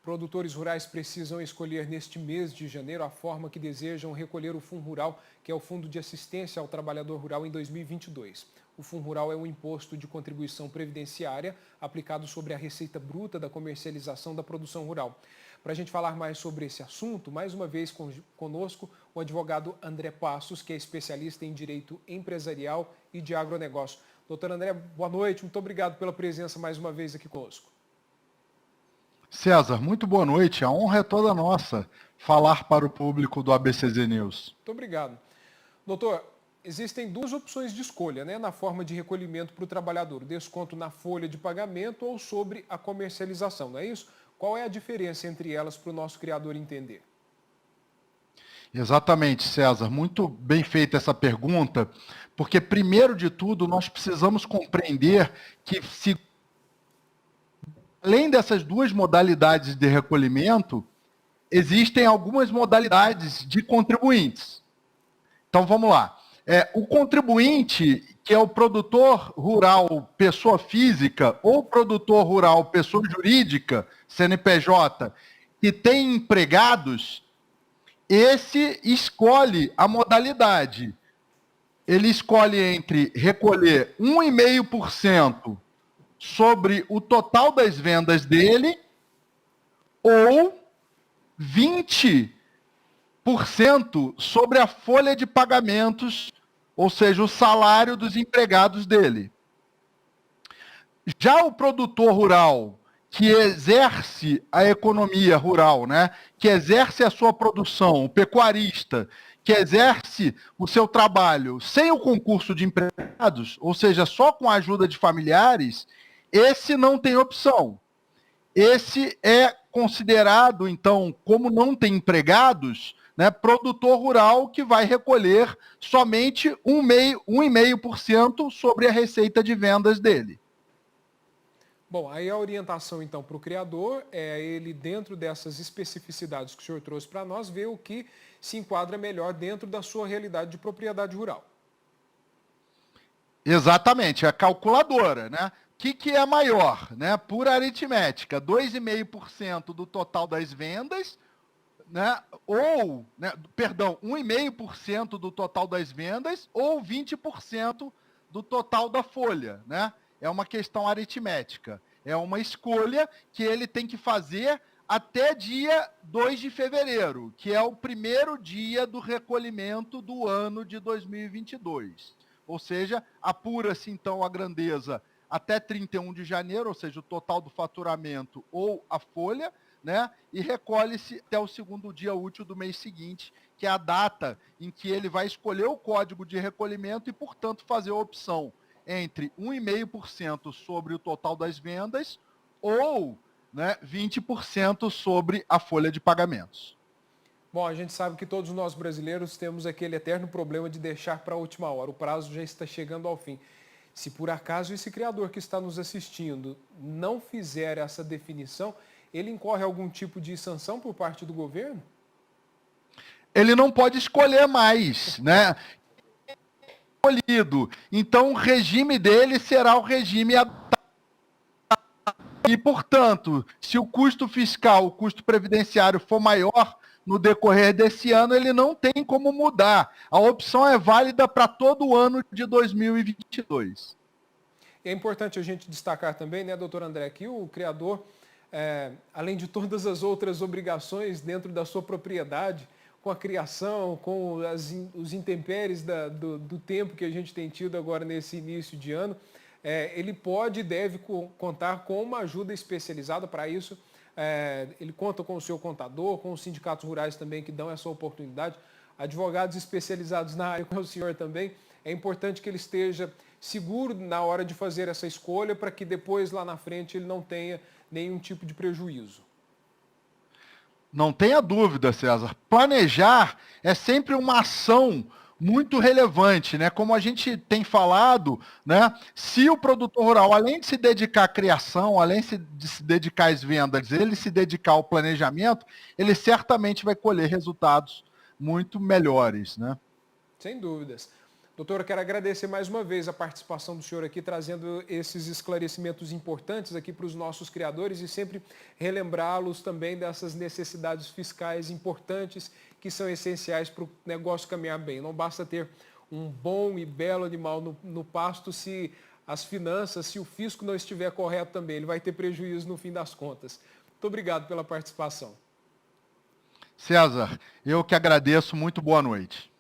Produtores rurais precisam escolher neste mês de janeiro a forma que desejam recolher o Fundo Rural, que é o Fundo de Assistência ao Trabalhador Rural em 2022. O Fundo Rural é um imposto de contribuição previdenciária aplicado sobre a receita bruta da comercialização da produção rural. Para a gente falar mais sobre esse assunto, mais uma vez conosco o advogado André Passos, que é especialista em direito empresarial e de agronegócio. Doutor André, boa noite, muito obrigado pela presença mais uma vez aqui conosco. César, muito boa noite. A honra é toda nossa falar para o público do ABCZ News. Muito obrigado. Doutor, existem duas opções de escolha, na forma de recolhimento para o trabalhador: desconto na folha de pagamento ou sobre a comercialização, não é isso? Qual é a diferença entre elas para o nosso criador entender? Exatamente, César. Muito bem feita essa pergunta, porque, primeiro de tudo, nós precisamos compreender que, além dessas duas modalidades de recolhimento, existem algumas modalidades de contribuintes. Então, vamos lá. O contribuinte, que é o produtor rural pessoa física ou produtor rural pessoa jurídica, CNPJ, que tem empregados, esse escolhe a modalidade. Ele escolhe entre recolher 1,5% sobre o total das vendas dele ou 20% sobre a folha de pagamentos, ou seja, o salário dos empregados dele. Já o produtor rural, que exerce a economia rural, que exerce a sua produção, o pecuarista, que exerce o seu trabalho sem o concurso de empregados, ou seja, só com a ajuda de familiares, esse não tem opção. Esse é considerado, então, como não tem empregados, produtor rural que vai recolher somente 1,5% sobre a receita de vendas dele. Bom, aí a orientação, então, para o criador é ele, dentro dessas especificidades que o senhor trouxe para nós, ver o que se enquadra melhor dentro da sua realidade de propriedade rural. Exatamente, a calculadora, O que é maior, Por aritmética, 2,5% do total das vendas, ou, 1,5% do total das vendas ou 20% do total da folha, É uma questão aritmética. É uma escolha que ele tem que fazer até dia 2 de fevereiro, que é o primeiro dia do recolhimento do ano de 2022. Ou seja, apura-se então a grandeza até 31 de janeiro, ou seja, o total do faturamento ou a folha, e recolhe-se até o segundo dia útil do mês seguinte, que é a data em que ele vai escolher o código de recolhimento e, portanto, fazer a opção entre 1,5% sobre o total das vendas ou 20% sobre a folha de pagamentos. Bom, a gente sabe que todos nós brasileiros temos aquele eterno problema de deixar para a última hora. O prazo já está chegando ao fim. Se por acaso esse criador que está nos assistindo não fizer essa definição, ele incorre algum tipo de sanção por parte do governo? Ele não pode escolher mais, escolhido. Então, o regime dele será o regime e, portanto, se o custo fiscal, o custo previdenciário for maior no decorrer desse ano, ele não tem como mudar. A opção é válida para todo o ano de 2022. É importante a gente destacar também, doutor André, que o criador, além de todas as outras obrigações dentro da sua propriedade, com a criação, com os intempéries do tempo que a gente tem tido agora nesse início de ano, ele pode e deve contar com uma ajuda especializada para isso. Ele conta com o seu contador, com os sindicatos rurais também que dão essa oportunidade, advogados especializados na área, como o senhor também. É importante que ele esteja seguro na hora de fazer essa escolha para que depois, lá na frente, ele não tenha nenhum tipo de prejuízo. Não tenha dúvida, César. Planejar é sempre uma ação muito relevante, Como a gente tem falado, Se o produtor rural, além de se dedicar à criação, além de se dedicar às vendas, ele se dedicar ao planejamento, ele certamente vai colher resultados muito melhores, Sem dúvidas. Doutor, eu quero agradecer mais uma vez a participação do senhor aqui, trazendo esses esclarecimentos importantes aqui para os nossos criadores e sempre relembrá-los também dessas necessidades fiscais importantes que são essenciais para o negócio caminhar bem. Não basta ter um bom e belo animal no pasto se as finanças, se o fisco não estiver correto também. Ele vai ter prejuízo no fim das contas. Muito obrigado pela participação. César, eu que agradeço. Muito boa noite.